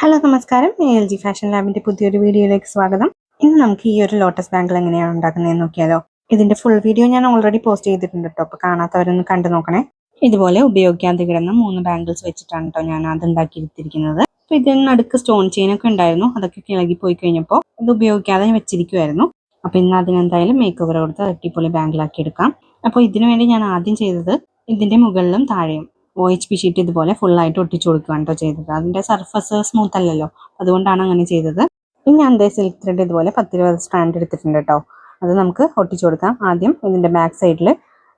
Hello നമസ്കാരം, ALG fashion ലാബിന്റെ പുതിയൊരു വീഡിയോയിലേക്ക് സ്വാഗതം. ഇന്ന് നമുക്ക് ഈ ഒരു ലോട്ടസ് ബാങ്കിൾ എങ്ങനെയാണ് ഉണ്ടാക്കുന്നതെന്ന് നോക്കിയാലോ. ഇതിന്റെ ഫുൾ വീഡിയോ ഞാൻ ഓൾറെഡി പോസ്റ്റ് ചെയ്തിട്ടുണ്ട് കേട്ടോ, അപ്പോൾ കാണാത്തവരൊന്ന് കണ്ടു നോക്കണേ. ഇതുപോലെ ഉപയോഗിക്കാതെ കിടന്ന 3 ബാങ്കിൾസ് വെച്ചിട്ടാണ് കേട്ടോ ഞാൻ അത് ഉണ്ടാക്കിയിരിക്കുന്നത്. അപ്പോൾ ഇതിന് നടുക്ക് സ്റ്റോൺ ചെയിൻ ഒക്കെ ഉണ്ടായിരുന്നു, അതൊക്കെ ഇളകി പോയി കഴിഞ്ഞപ്പോൾ ഇത് ഉപയോഗിക്കാതെ വെച്ചിരിക്കുമായിരുന്നു. അപ്പോൾ ഇന്ന് അതിനെന്തായാലും മേക്ക് ഓവർ കൊടുത്ത് അടിപൊളി ബാങ്കിളാക്കി എടുക്കാം. അപ്പോൾ ഇതിനു വേണ്ടി ഞാൻ ആദ്യം ചെയ്തത് ഇതിന്റെ മുകളിലും താഴെയും OHP ഷീറ്റ് ഇതുപോലെ ഫുള്ളായിട്ട് ഒട്ടിച്ചു കൊടുക്കുകയാണ് കേട്ടോ ചെയ്തത്. അതിന്റെ സർഫസ് സ്മൂത്ത് അല്ലല്ലോ, അതുകൊണ്ടാണ് അങ്ങനെ ചെയ്തത്. ഇനി ഞാൻ സിൽക്ക് ത്രെഡ് ഇതുപോലെ 10-20 സ്ട്രാൻഡ് എടുത്തിട്ടുണ്ട് കേട്ടോ. അത് നമുക്ക് ഒട്ടിച്ചു കൊടുക്കാം. ആദ്യം ഇതിന്റെ ബാക്ക് സൈഡിൽ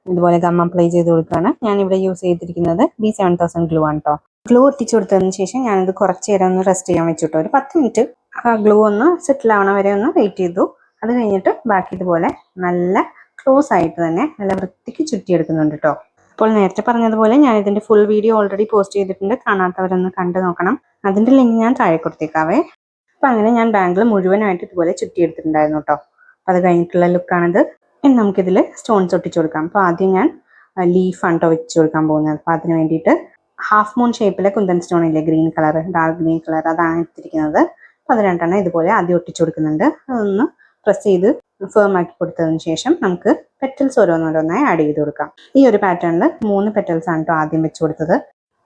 ഇതുപോലെ ഗം അപ്ലൈ ചെയ്ത് കൊടുക്കുകയാണ്. ഞാൻ ഇവിടെ യൂസ് ചെയ്തിരിക്കുന്നത് B7000 ഗ്ലൂ ആണ് കേട്ടോ. ഗ്ലൂ ഒട്ടിച്ചു കൊടുത്തതിന് ശേഷം ഞാനിത് കുറച്ച് നേരം ഒന്ന് റെസ്റ്റ് ചെയ്യാൻ വെച്ചിട്ടോ, ഒരു 10 മിനിറ്റ് ആ ഗ്ലൂ ഒന്ന് സെറ്റിൽ ആവണ വരെ ഒന്ന് വെയിറ്റ് ചെയ്തു. അത് കഴിഞ്ഞിട്ട് ബാക്കി ഇതുപോലെ നല്ല ക്ലോസ് ആയിട്ട് തന്നെ നല്ല വൃത്തിക്ക് ചുറ്റിയെടുക്കുന്നുണ്ട് കേട്ടോ. അപ്പോൾ നേരത്തെ പറഞ്ഞതുപോലെ ഞാൻ ഇതിന്റെ ഫുൾ വീഡിയോ ഓൾറെഡി പോസ്റ്റ് ചെയ്തിട്ടുണ്ട്, കാണാത്തവരൊന്ന് കണ്ടു നോക്കണം. അതിന്റെ ലിങ്ക് ഞാൻ താഴെ കൊടുത്തേക്കാവേ. അപ്പം അങ്ങനെ ഞാൻ ബാങ്കിൾ മുഴുവനായിട്ട് ഇതുപോലെ ചുറ്റിയെടുത്തിട്ടുണ്ടായിരുന്നു കേട്ടോ. അപ്പം അത് കഴിഞ്ഞിട്ടുള്ള ലുക്കാണിത്. ഇനി നമുക്കിതിൽ സ്റ്റോൺസ് ഒട്ടിച്ചു കൊടുക്കാം. അപ്പോൾ ആദ്യം ഞാൻ ലീഫാണ് കേട്ടോ വെച്ച് കൊടുക്കാൻ പോകുന്നത്. അപ്പോൾ അതിന് വേണ്ടിയിട്ട് ഹാഫ് മൂൺ ഷേപ്പിലെ കുന്തൻ സ്റ്റോൺ ഇല്ലേ, green colour, dark green colour, അതാണ് എടുത്തിരിക്കുന്നത്. അപ്പോൾ അത് രണ്ടെണ്ണം ഇതുപോലെ ആദ്യം ഒട്ടിച്ചു കൊടുക്കുന്നുണ്ട്. അതൊന്ന് പ്രസ് ചെയ്ത് ഫേം ആക്കി കൊടുത്തതിന് ശേഷം നമുക്ക് പെറ്റൽസ് ഓരോന്നോരോന്നായി ആഡ് ചെയ്ത് കൊടുക്കാം. ഈ ഒരു പാറ്റേണിൽ 3 പെറ്റൽസ് ആണ് കേട്ടോ ആദ്യം വെച്ച് കൊടുത്തത്.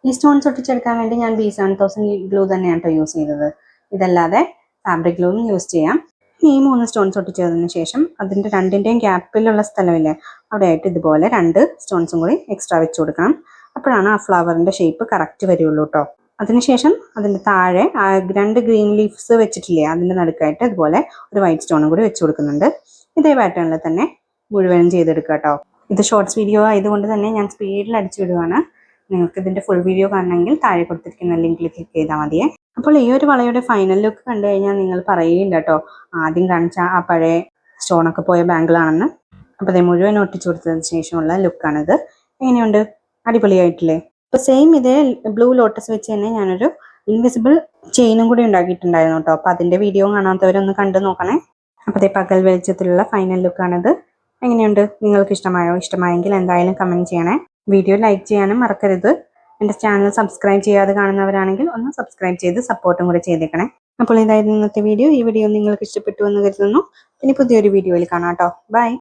ഈ സ്റ്റോൺസ് ഒട്ടിച്ചെടുക്കാൻ വേണ്ടി ഞാൻ B7000 ഗ്ലൂ തന്നെയാണ് കേട്ടോ യൂസ് ചെയ്തത്. ഇതല്ലാതെ ഫാബ്രിക് ഗ്ലൂവും യൂസ് ചെയ്യാം. ഈ 3 സ്റ്റോൺസ് ഒട്ടിച്ചതിന് ശേഷം അതിന്റെ രണ്ടിന്റെയും ഗ്യാപ്പിലുള്ള സ്ഥലമില്ലേ, അവിടെ ആയിട്ട് ഇതുപോലെ 2 സ്റ്റോൺസും കൂടി എക്സ്ട്രാ വെച്ച് കൊടുക്കണം. അപ്പോഴാണ് ആ ഫ്ലവറിന്റെ ഷേപ്പ് കറക്റ്റ് വരുള്ളൂ കേട്ടോ. അതിനുശേഷം അതിന്റെ താഴെ 2 ഗ്രീൻ ലീഫ്സ് വെച്ചിട്ടില്ലേ, അതിന്റെ നടുക്കായിട്ട് ഇതുപോലെ ഒരു വൈറ്റ് സ്റ്റോണും കൂടി വെച്ച് കൊടുക്കുന്നുണ്ട്. ഇതേ പാറ്റേണിൽ തന്നെ മുഴുവനും ചെയ്തെടുക്കുക കേട്ടോ. ഇത് ഷോർട്സ് വീഡിയോ ആയതുകൊണ്ട് തന്നെ ഞാൻ സ്പീഡിൽ അടിച്ചു വിടുവാണ്. നിങ്ങൾക്ക് ഇതിന്റെ ഫുൾ വീഡിയോ കാണണമെങ്കിൽ താഴെ കൊടുത്തിരിക്കുന്ന ലിങ്കിൽ ക്ലിക്ക് ചെയ്താൽ മതിയേ. അപ്പോൾ ഈ ഒരു വളയുടെ ഫൈനൽ ലുക്ക് കണ്ടു കഴിഞ്ഞാൽ നിങ്ങൾ പറയുകയില്ല കേട്ടോ, ആദ്യം കാണിച്ച ആ പഴയ സ്റ്റോണൊക്കെ പോയ ബാങ്കിളാണെന്ന്. അപ്പോൾ ഇത് മുഴുവൻ ഒട്ടിച്ചു കൊടുത്തതിന് ശേഷമുള്ള ലുക്കാണിത്. എങ്ങനെയുണ്ട്? അടിപൊളിയായിട്ടില്ലേ? അപ്പോൾ സെയിം ഇതേ ബ്ലൂ ലോട്ടസ് വെച്ച് തന്നെ ഞാനൊരു ഇൻവിസിബിൾ ചെയിനും കൂടി ഉണ്ടാക്കിയിട്ടുണ്ടായിരുന്നു കേട്ടോ. അപ്പോൾ അതിന്റെ വീഡിയോ കാണാത്തവരൊന്ന് കണ്ടു നോക്കണേ. അപ്പോൾ അതേ പകൽ വെളിച്ചത്തിലുള്ള ഫൈനൽ ലുക്കാണിത്. എങ്ങനെയുണ്ട്? നിങ്ങൾക്ക് ഇഷ്ടമായോ? ഇഷ്ടമായെങ്കിൽ എന്തായാലും കമൻറ്റ് ചെയ്യണേ. വീഡിയോ ലൈക്ക് ചെയ്യാനും മറക്കരുത്. എൻ്റെ ചാനൽ സബ്സ്ക്രൈബ് ചെയ്യാതെ കാണുന്നവരാണെങ്കിൽ ഒന്ന് സബ്സ്ക്രൈബ് ചെയ്ത് സപ്പോർട്ടും കൂടെ ചെയ്തേക്കണേ. അപ്പോൾ ഇതായിരുന്നു ഇന്നത്തെ വീഡിയോ. ഈ വീഡിയോ നിങ്ങൾക്ക് ഇഷ്ടപ്പെട്ടു എന്ന് കരുതുന്നു. ഇനി പുതിയൊരു വീഡിയോയിൽ കാണാം കേട്ടോ. ബൈ.